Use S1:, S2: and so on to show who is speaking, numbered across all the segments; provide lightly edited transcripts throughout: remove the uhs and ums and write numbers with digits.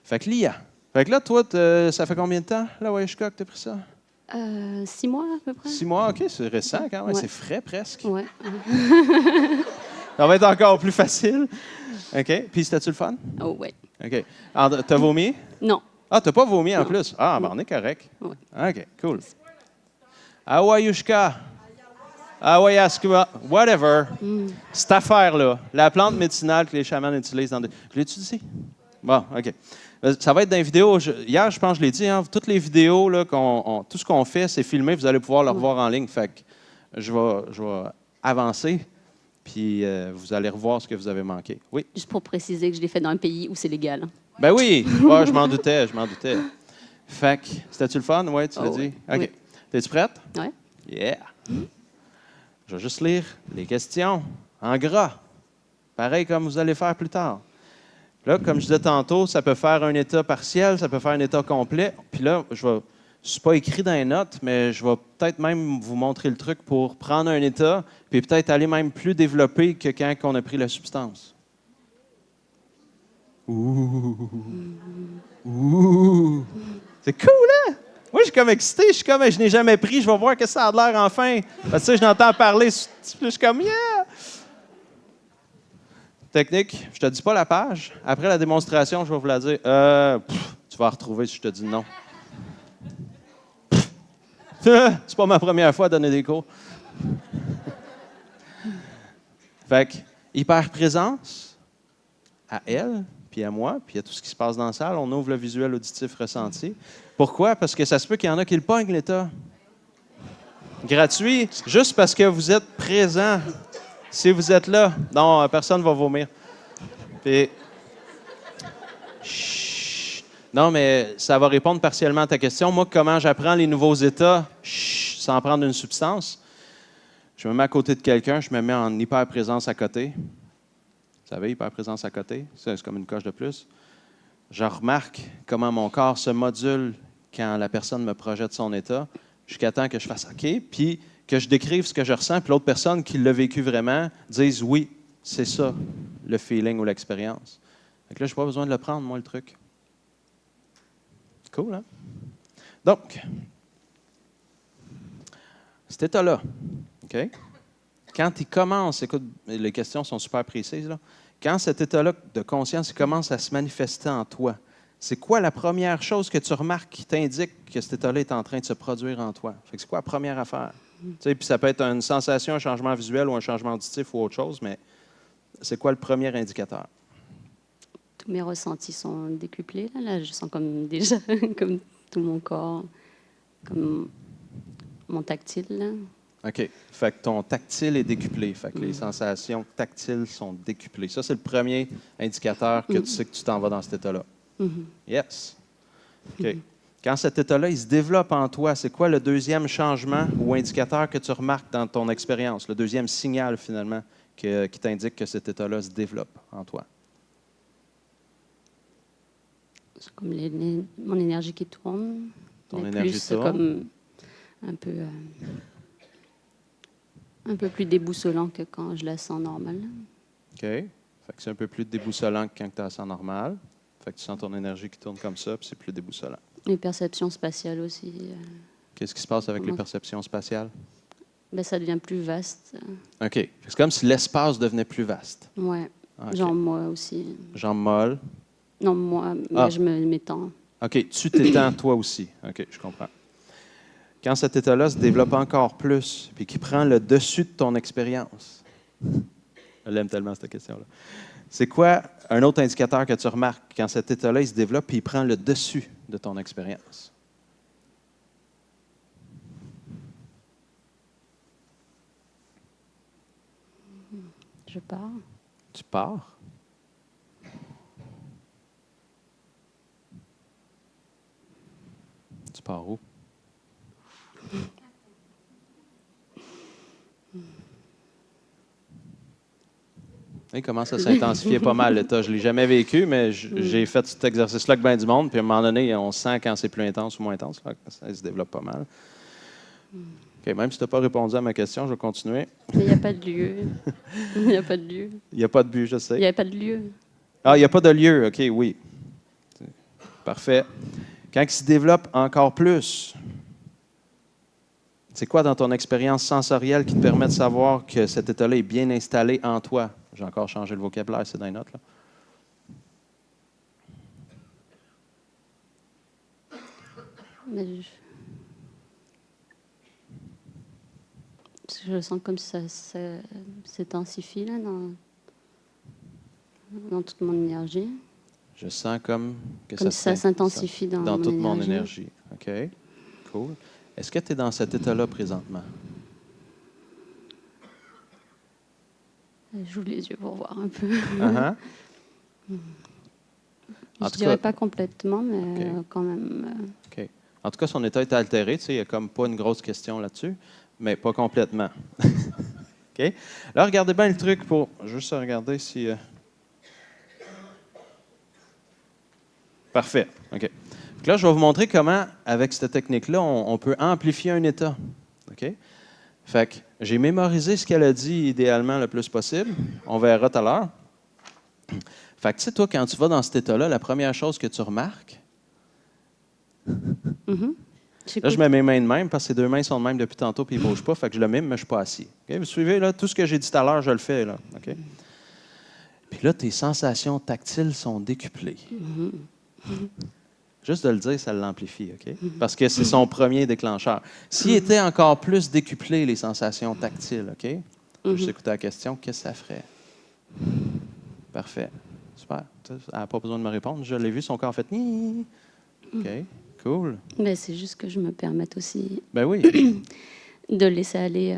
S1: Fait que Lia. Fait que là, toi, ça fait combien de temps, la Wayushka, que tu as pris ça?
S2: 6 mois à peu près.
S1: 6 mois, OK, c'est récent quand même,
S2: Ouais.
S1: c'est frais presque.
S2: Ouais.
S1: Ça va être encore plus facile. OK, puis c'était-tu le fun?
S2: Oh, ouais.
S1: OK. Alors, t'as vomi?
S2: Non.
S1: Ah, t'as pas vomi en
S2: Non.
S1: plus? Ah, ben
S2: Non.
S1: on est correct.
S2: Ouais.
S1: OK, cool. Awayushka. Awayaska, whatever. Cette affaire-là, la plante médicinale que les chamans utilisent dans des... Je l'ai utilisé? Bon, OK. Ça va être dans les vidéos. Hier, je pense que je l'ai dit, hein, toutes les vidéos, là, tout ce qu'on fait, c'est filmé. Vous allez pouvoir le revoir en ligne. Fait que je vais avancer, puis vous allez revoir ce que vous avez manqué. Oui?
S2: Juste pour préciser que je l'ai fait dans un pays où c'est légal.
S1: Ben oui! Ouais, je m'en doutais. Fait que, c'était-tu le fun? Oui, tu l'as dit?
S2: Ouais.
S1: OK.
S2: Oui.
S1: T'es-tu prête?
S2: Ouais.
S1: Yeah! Je vais juste lire les questions en gras. Pareil comme vous allez faire plus tard. Là, comme je disais tantôt, ça peut faire un état partiel, ça peut faire un état complet. Puis là, je ne suis pas écrit dans les notes, mais je vais peut-être même vous montrer le truc pour prendre un état, puis peut-être aller même plus développé que quand on a pris la substance. Ouh! Ouh! C'est cool, hein? Moi, je suis comme excité, je n'ai jamais pris, je vais voir que ça a l'air enfin. Parce que je n'entends parler, je suis comme, yeah! Technique, je te dis pas la page. Après la démonstration, je vais vous la dire. Tu vas la retrouver si je te dis non. C'est pas ma première fois à donner des cours. Fait que, hyper-présence à elle, puis à moi, puis à tout ce qui se passe dans la salle. On ouvre le visuel, auditif, ressenti. Pourquoi? Parce que ça se peut qu'il y en a qui le pognent, l'État. Gratuit, juste parce que vous êtes présent. Si vous êtes là, non, personne ne va vomir. Puis, chut. Non, mais ça va répondre partiellement à ta question. Moi, comment j'apprends les nouveaux états sans prendre une substance? Je me mets à côté de quelqu'un, je me mets en hyper-présence à côté. Vous savez, hyper-présence à côté, c'est comme une coche de plus. Je remarque comment mon corps se module quand la personne me projette son état, jusqu'à temps que je fasse OK, puis que je décrive ce que je ressens, puis l'autre personne qui l'a vécu vraiment dise oui, c'est ça, le feeling ou l'expérience. Fait que là, je n'ai pas besoin de le prendre, moi, le truc. Cool, hein? Donc, cet état-là, OK? Quand il commence, écoute, les questions sont super précises, là. Quand cet état-là de conscience il commence à se manifester en toi, c'est quoi la première chose que tu remarques qui t'indique que cet état-là est en train de se produire en toi? Fait que c'est quoi la première affaire? Tu sais, puis ça peut être une sensation, un changement visuel ou un changement auditif ou autre chose, mais c'est quoi le premier indicateur?
S2: Tous mes ressentis sont décuplés. Là, je sens comme déjà, comme tout mon corps, comme mon tactile. Là.
S1: OK. Fait que ton tactile est décuplé. Fait que les sensations tactiles sont décuplées. Ça, c'est le premier indicateur que tu sais que tu t'en vas dans cet état-là. Yes. OK. Quand cet état-là, il se développe en toi, c'est quoi le deuxième changement ou indicateur que tu remarques dans ton expérience? Le deuxième signal, finalement, qui t'indique que cet état-là se développe en toi?
S2: C'est comme mon énergie qui tourne.
S1: Ton
S2: mais
S1: énergie
S2: plus
S1: tourne.
S2: Comme un peu plus déboussolant que quand je la sens normale.
S1: OK. Fait que c'est un peu plus déboussolant que quand tu as ça normal. Fait que tu sens ton énergie qui tourne comme ça, puis c'est plus déboussolant.
S2: Les perceptions spatiales aussi.
S1: Qu'est-ce qui se passe avec les perceptions spatiales?
S2: Ben, ça devient plus vaste.
S1: OK. C'est comme si l'espace devenait plus vaste.
S2: Ouais.
S1: OK.
S2: Genre moi aussi.
S1: Genre molle.
S2: Non, moi, mais je m'étends.
S1: OK. Tu t'étends toi aussi. OK, je comprends. Quand cet état-là se développe encore plus, puis qu'il prend le dessus de ton expérience. Je l'aime tellement, cette question-là. C'est quoi un autre indicateur que tu remarques quand cet état-là il se développe puis il prend le dessus de ton expérience?
S2: Je pars.
S1: Tu pars? Tu pars où? Il commence à s'intensifier pas mal, l'état. Je ne l'ai jamais vécu, mais j'ai fait cet exercice-là avec bien du monde. Puis à un moment donné, on sent quand c'est plus intense ou moins intense. Là, ça se développe pas mal. OK, même si tu n'as pas répondu à ma question, je vais continuer.
S2: Mais il n'y a pas de lieu. Il n'y a pas de lieu.
S1: Il n'y a pas de but, je sais.
S2: Il n'y a pas de lieu.
S1: Ah, il n'y a pas de lieu. OK, oui. Parfait. Quand il se développe encore plus, c'est quoi dans ton expérience sensorielle qui te permet de savoir que cet état-là est bien installé en toi? J'ai encore changé le vocabulaire, c'est dans les notes, là.
S2: Mais je le sens comme ça s'intensifie là, dans toute mon énergie.
S1: Je sens comme que
S2: Comme ça s'intensifie dans
S1: toute mon
S2: mon
S1: énergie. OK, cool. Est-ce que tu es dans cet état-là présentement?
S2: J'ouvre les yeux pour voir un peu.
S1: Uh-huh.
S2: Je ne dirais pas complètement, mais quand même.
S1: OK. En tout cas, son état est altéré. Tu sais, il n'y a comme pas une grosse question là-dessus, mais pas complètement. OK? Là, regardez bien le truc pour juste regarder si... Parfait. OK. Donc là, je vais vous montrer comment, avec cette technique-là, on peut amplifier un état. OK? Fait que j'ai mémorisé ce qu'elle a dit idéalement le plus possible. On verra tout à l'heure. Fait que, tu sais, toi, quand tu vas dans cet état-là, la première chose que tu remarques... Là, je mets mes mains de même parce que ces deux mains sont de même depuis tantôt puis ils ne bougent pas. Fait que je le mime, mais je ne suis pas assis. Okay? Vous suivez, là? Tout ce que j'ai dit tout à l'heure, je le fais, là. OK? Puis là, tes sensations tactiles sont décuplées. Juste de le dire, ça l'amplifie, OK? Parce que c'est son premier déclencheur. S'il était encore plus décuplé, les sensations tactiles, OK? Je vais juste écouter la question, qu'est-ce que ça ferait? Parfait. Super. Elle n'a pas besoin de me répondre. Je l'ai vu, son corps fait ni. OK, cool.
S2: Mais c'est juste que je me permette aussi
S1: Ben oui.
S2: de laisser aller,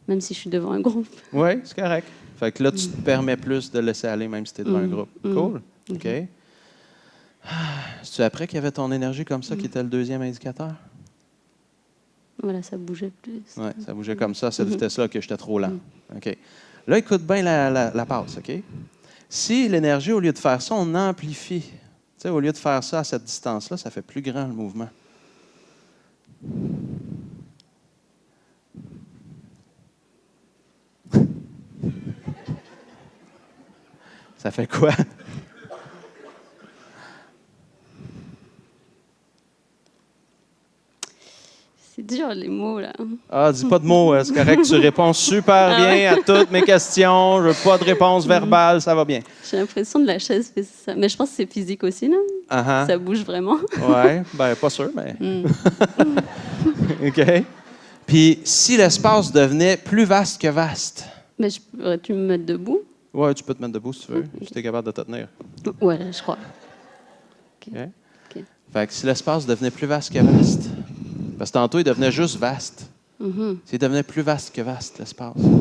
S2: même si je suis devant un groupe.
S1: Oui, c'est correct. Fait que là, tu te permets plus de laisser aller, même si tu es devant un groupe. Cool. OK. C'est-tu après qu'il y avait ton énergie comme ça qui était le deuxième indicateur?
S2: Voilà, ça bougeait plus.
S1: Oui, ça bougeait comme ça, à cette vitesse-là, que j'étais trop lent. OK. Là, écoute bien la passe, OK? Si l'énergie, au lieu de faire ça, on amplifie. Tu sais, au lieu de faire ça à cette distance-là, ça fait plus grand le mouvement. Ça fait quoi?
S2: C'est dur, les mots, là.
S1: Ah, dis pas de mots, c'est correct. Tu réponds super bien à toutes mes questions. Je veux pas de réponse verbale, ça va bien.
S2: J'ai l'impression de la chaise fait ça. Mais je pense que c'est physique aussi, là. Ça bouge vraiment.
S1: Oui, bien, pas sûr, mais... OK. Puis, si l'espace devenait plus vaste que vaste?
S2: Mais pourrais-tu me mettre debout?
S1: Oui, tu peux te mettre debout si tu veux. Si tu es capable de te tenir.
S2: Oui, je crois.
S1: OK. Fait que si l'espace devenait plus vaste que vaste, parce que tantôt, il devenait juste vaste. S'il devenait plus vaste que vaste, l'espace. Il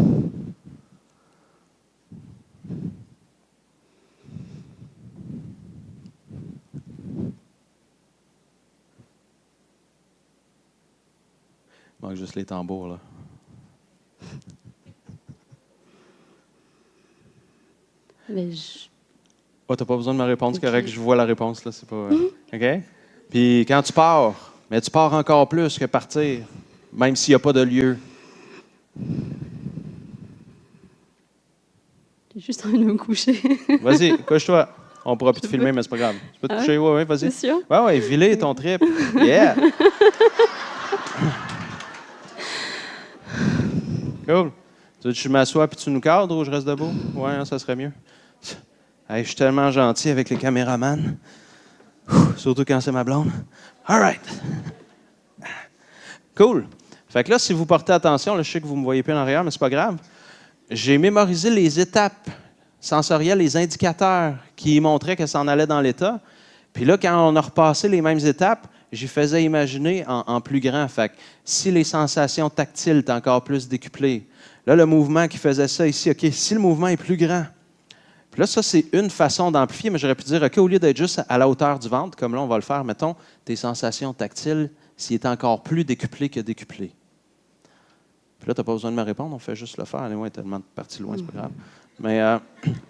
S1: manque juste les tambours, là.
S2: Mais
S1: Oh, t'as pas besoin de me répondre, c'est correct, je vois la réponse, là, c'est pas... OK? Puis quand tu pars, mais tu pars encore plus que partir, même s'il n'y a pas de lieu.
S2: j'ai juste envie de me coucher.
S1: Vas-y, couche-toi. On pourra plus te filmer, mais c'est pas grave. Tu peux te coucher, oui, vas-y.
S2: C'est sûr?
S1: Oui, viler ton trip. Yeah! Cool. Tu veux que je m'assois puis tu nous cadres ou je reste debout? Oui, ça serait mieux. Hey, je suis tellement gentil avec les caméramans. Surtout quand c'est ma blonde. All right. Cool. Fait que là, si vous portez attention, là, je sais que vous ne me voyez plus en arrière, mais c'est pas grave. J'ai mémorisé les étapes sensorielles, les indicateurs qui montraient que ça en allait dans l'état. Puis là, quand on a repassé les mêmes étapes, j'y faisais imaginer en plus grand. Fait que si les sensations tactiles étaient encore plus décuplées, là, le mouvement qui faisait ça ici, OK, si le mouvement est plus grand, puis là, ça, c'est une façon d'amplifier, mais j'aurais pu dire, OK, au lieu d'être juste à la hauteur du ventre, comme là, on va le faire, mettons, tes sensations tactiles, s'il est encore plus décuplé que décuplé. Puis là, tu n'as pas besoin de me répondre, on fait juste le faire. Elle est tellement partie loin, c'est pas grave. Mais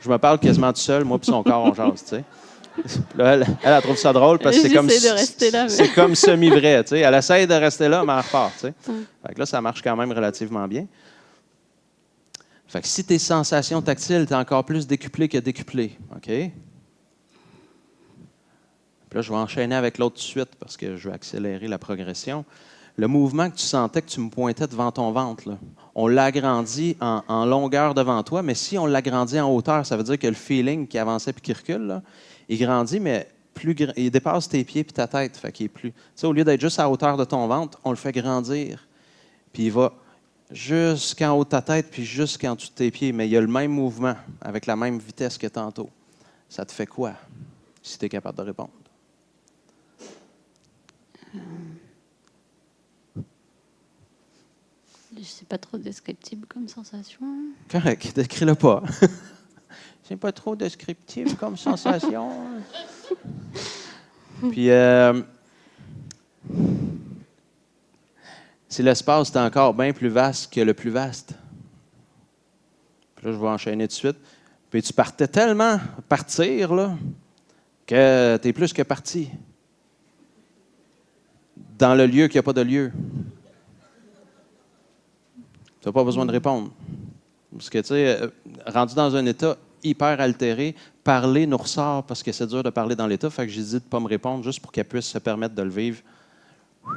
S1: je me parle quasiment tout seul, moi puis son corps, on jase, tu sais. Là, elle trouve ça drôle parce que c'est comme,
S2: de rester là, mais...
S1: c'est comme semi-vrai, tu sais. Elle essaie de rester là, mais elle repart, tu sais. Fait que là, ça marche quand même relativement bien. Fait que si tes sensations tactiles étaient encore plus décuplées que décuplées, OK? Puis là, je vais enchaîner avec l'autre tout de suite parce que je vais accélérer la progression. Le mouvement que tu sentais que tu me pointais devant ton ventre, là, on l'agrandit en longueur devant toi, mais si on l'agrandit en hauteur, ça veut dire que le feeling qui avançait puis qui recule, là, il grandit, mais il dépasse tes pieds puis ta tête. Fait qu'il est plus. Tu sais, au lieu d'être juste à hauteur de ton ventre, on le fait grandir. Puis il va jusqu'en haut de ta tête puis jusqu'en dessous de tes pieds. Mais il y a le même mouvement, avec la même vitesse que tantôt. Ça te fait quoi, si tu es capable de répondre?
S2: C'est pas trop descriptible comme sensation.
S1: Correct, décris-le pas. C'est pas trop descriptif comme sensation. Puis, si l'espace est encore bien plus vaste que le plus vaste. Puis là, je vais enchaîner tout de suite. Puis tu partais tellement partir, là, que tu es plus que parti. Dans le lieu qu'il n'y a pas de lieu. Tu n'as pas besoin de répondre. Parce que, tu sais, rendu dans un état hyper altéré, parler nous ressort parce que c'est dur de parler dans l'état. Fait que j'ai dit de ne pas me répondre juste pour qu'elle puisse se permettre de le vivre. Tu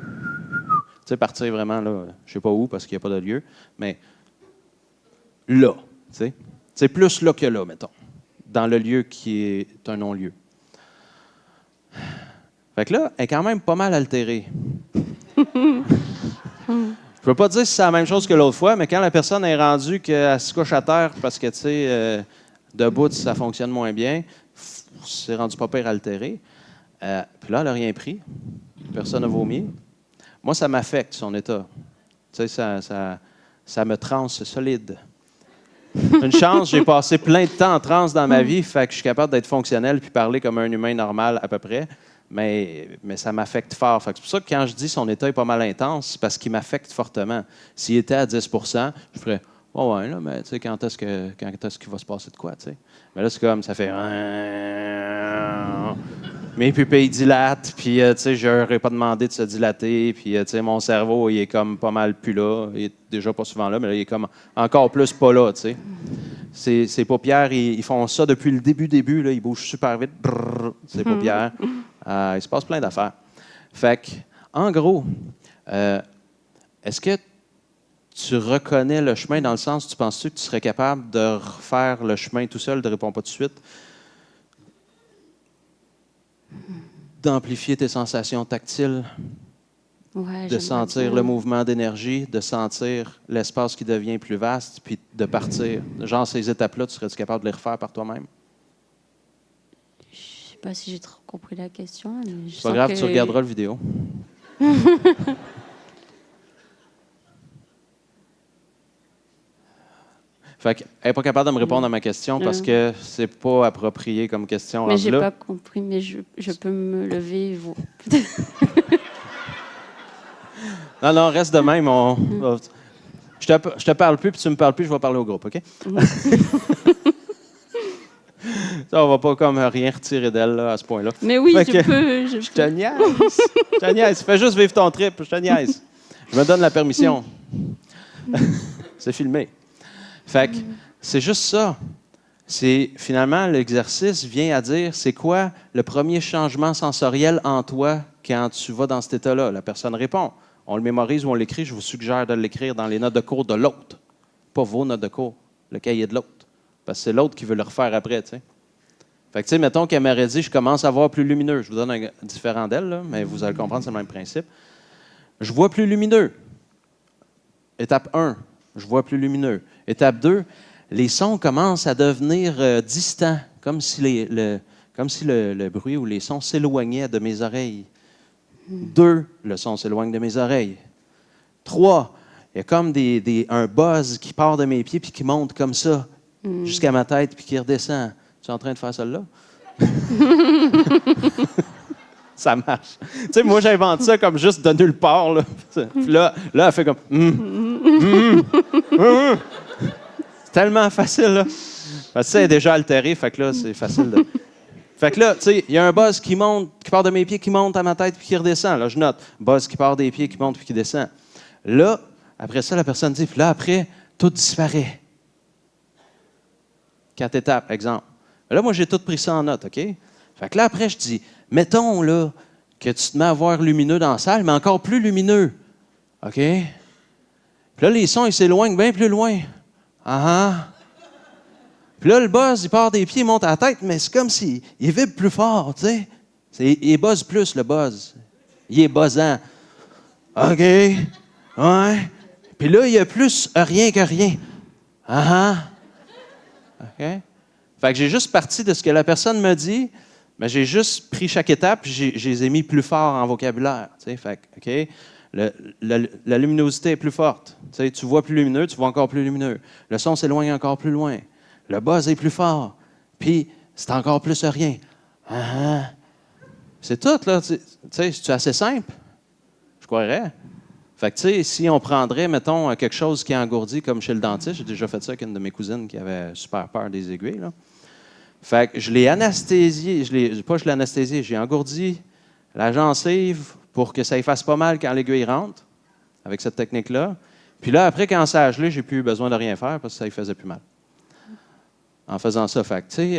S1: sais, partir vraiment, là, je ne sais pas où parce qu'il n'y a pas de lieu, mais là, tu sais. C'est plus là que là, mettons, dans le lieu qui est un non-lieu. Fait que là, elle est quand même pas mal altérée. Je ne peux pas dire si c'est la même chose que l'autre fois, mais quand la personne est rendue qu'elle se couche à terre parce que, tu sais, debout, ça fonctionne moins bien, c'est rendu pas pire altéré. Puis là, elle n'a rien pris. Personne n'a vomi. Moi, ça m'affecte, son état. Tu sais, ça me transe solide. Une chance, j'ai passé plein de temps en transe dans ma vie, fait que je suis capable d'être fonctionnel puis parler comme un humain normal à peu près. Mais ça m'affecte fort. Fait que c'est pour ça que quand je dis son état est pas mal intense, c'est parce qu'il m'affecte fortement. S'il était à 10 je ferais oh ouais, là, mais tu sais, quand est-ce qu'il va se passer de quoi, tu sais? Mais là, c'est comme ça fait mes pupilles dilatent, puis tu sais, je n'aurais pas demandé de se dilater, puis tu sais, mon cerveau, il est comme pas mal plus là. Il est déjà pas souvent là, mais là, il est comme encore plus pas là, tu sais. Ses paupières, ils font ça depuis le début, là, ils bougent super vite. Brrr, ses paupières. Il se passe plein d'affaires. Fait que, en gros, est-ce que tu reconnais le chemin dans le sens, tu penses-tu que tu serais capable de refaire le chemin tout seul, de répondre pas tout de suite, d'amplifier tes sensations tactiles,
S2: Ouais,
S1: de sentir le mouvement d'énergie, de sentir l'espace qui devient plus vaste, puis de partir? Genre, ces étapes-là, tu serais-tu capable de les refaire par toi-même?
S2: Je sais pas si j'ai trop compris la question.
S1: C'est pas grave, tu regarderas la vidéo. Fait qu'elle n'est pas capable de me répondre à ma question parce que c'est pas approprié comme question.
S2: Mais j'ai pas compris, mais je peux me lever et vous.
S1: Non, reste de même. Je te parle plus, puis tu me parles plus, je vais parler au groupe, OK? Ça, on va pas comme rien retirer d'elle là, à ce point-là.
S2: Mais oui, je peux.
S1: Je te niaise. Je te niaise. Fais juste vivre ton trip, je te niaise. Je me donne la permission. C'est filmé. Fait que c'est juste ça. C'est finalement l'exercice vient à dire c'est quoi le premier changement sensoriel en toi quand tu vas dans cet état-là. La personne répond. On le mémorise ou on l'écrit. Je vous suggère de l'écrire dans les notes de cours de l'autre, pas vos notes de cours, le cahier de l'autre, parce que c'est l'autre qui veut le refaire après. Tu sais. Fait que tu sais, mettons qu'elle m'aurait dit je commence à voir plus lumineux. Je vous donne un différent d'elle, là, mais vous allez comprendre c'est le même principe. Je vois plus lumineux. Étape 1. Je vois plus lumineux. Étape 2, les sons commencent à devenir distants, comme si le bruit ou les sons s'éloignaient de mes oreilles. 2, le son s'éloigne de mes oreilles. 3, il y a comme un buzz qui part de mes pieds puis qui monte comme ça jusqu'à ma tête puis qui redescend. Tu es en train de faire celle-là? Ça marche. Tu sais, moi, j'invente ça comme juste de nulle part. Là, puis là elle fait comme... C'est tellement facile, là. Parce que ça est déjà altéré, fait que là, c'est facile de... Fait que là, tu sais, il y a un buzz qui monte, qui part de mes pieds, qui monte à ma tête puis qui redescend. Là, je note. Buzz qui part des pieds, qui monte puis qui descend. Là, après ça, la personne dit, puis là, après, tout disparaît. 4 étapes, exemple. Là, moi, j'ai tout pris ça en note, OK? Fait que là, après, je dis, Mettons, là, que tu te mets à voir lumineux dans la salle, mais encore plus lumineux. OK? Puis là, les sons, ils s'éloignent bien plus loin. Ah ah. Puis là, le buzz, il part des pieds, il monte à la tête, mais c'est comme s'il vibre plus fort, tu sais. Il buzz plus, le buzz. Il est buzzant. OK. Ouais. Puis là, il y a plus rien que rien. Ah ah. OK? Fait que j'ai juste parti de ce que la personne me dit, mais j'ai juste pris chaque étape, puis je les ai mis plus fort en vocabulaire. Tu sais, fait que, OK? La luminosité est plus forte. Tu sais, tu vois plus lumineux, tu vois encore plus lumineux. Le son s'éloigne encore plus loin. Le buzz est plus fort. Puis, c'est encore plus rien. Ah ah. C'est tout, là. Tu sais, c'est assez simple? Je croirais. Fait que, tu sais, si on prendrait, mettons, quelque chose qui est engourdi, comme chez le dentiste, j'ai déjà fait ça avec une de mes cousines qui avait super peur des aiguilles, là. Fait que je l'ai anesthésié, je l'ai anesthésié, j'ai engourdi la gencive pour que ça y fasse pas mal quand l'aiguille rentre, avec cette technique-là. Puis là, après, quand ça a gelé, j'ai plus eu besoin de rien faire parce que ça y faisait plus mal. En faisant ça, fait que, tu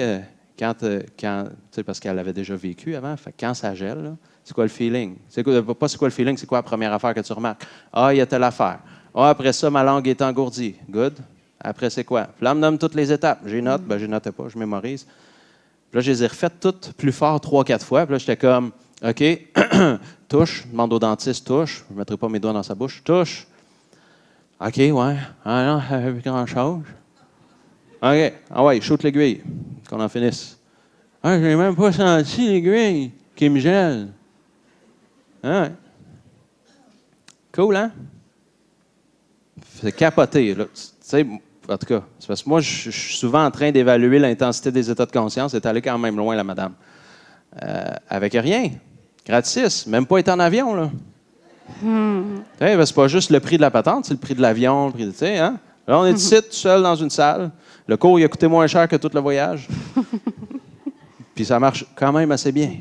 S1: sais, parce qu'elle avait déjà vécu avant, fait que quand ça gèle, là, c'est quoi le feeling? Pas c'est quoi le feeling, c'est quoi la première affaire que tu remarques? Ah, il y a telle affaire. Ah, après ça, ma langue est engourdie. Good. Après, c'est quoi? Puis là, on me nomme toutes les étapes. J'ai note, je ne notais pas, je mémorise. Puis là, je les ai refaites toutes plus fort 3-4 fois. Puis là, j'étais comme, OK, touche, demande au dentiste, touche. Je ne mettrai pas mes doigts dans sa bouche. Touche. OK, ouais. Ah non, ça fait plus grand-chose. OK, ah ouais, shoot l'aiguille, qu'on en finisse. Ah, je n'ai même pas senti l'aiguille qui me gèle. Ah ouais. Cool, hein? C'est capoté, là. Tu sais, en tout cas, c'est parce que moi, je suis souvent en train d'évaluer l'intensité des états de conscience. Elle est allée quand même loin, la madame. Avec rien. Gratis. Même pas être en avion, là. C'est pas juste le prix de la patente, c'est le prix de l'avion, le prix de, tu sais, hein? Là, on est ici, tout seul dans une salle. Le cours, il a coûté moins cher que tout le voyage. Puis ça marche quand même assez bien.